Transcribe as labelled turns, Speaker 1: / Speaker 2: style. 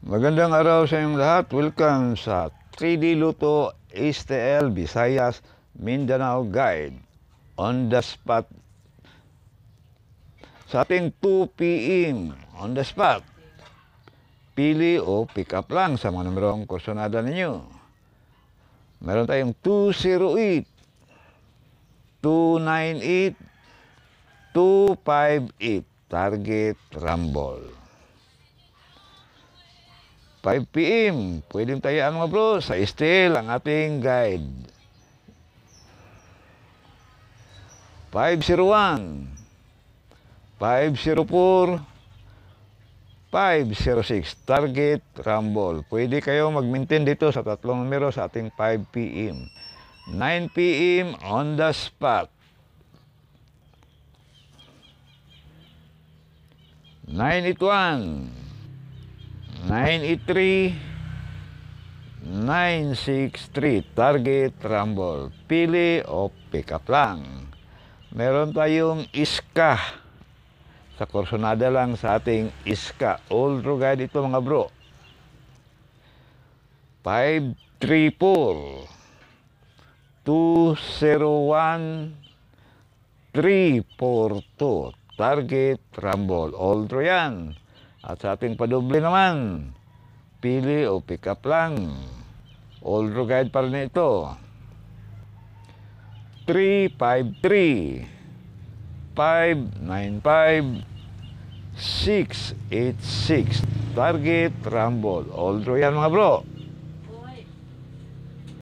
Speaker 1: Magandang araw sa inyong lahat. Welcome sa 3D Luto STL Visayas Mindanao Guide on the spot sa ating 2 PM on the spot. Pili o pick up lang sa mga numerong kursonada ninyo. Meron tayong 208, 298, 258 target rumble. 5 PM, pwedeng tayaan mga bro, sa STL ang ating guide. 501, 504, 506, target rumble. Pwede kayo mag-maintain dito sa tatlong numero sa ating 5 PM. 9 PM on the spot. 981, 983, 963, target rumble. Pili o pick up lang. Meron tayong iska. Sa kursonada lang sa ating iska. Old guide ito mga bro. 534, 201, 342, target rumble. Old yan. At sa ating padoble naman, pili o pick up lang. Old guide pa rin ito. 353, 595, 686, target rumble. Old yan mga bro.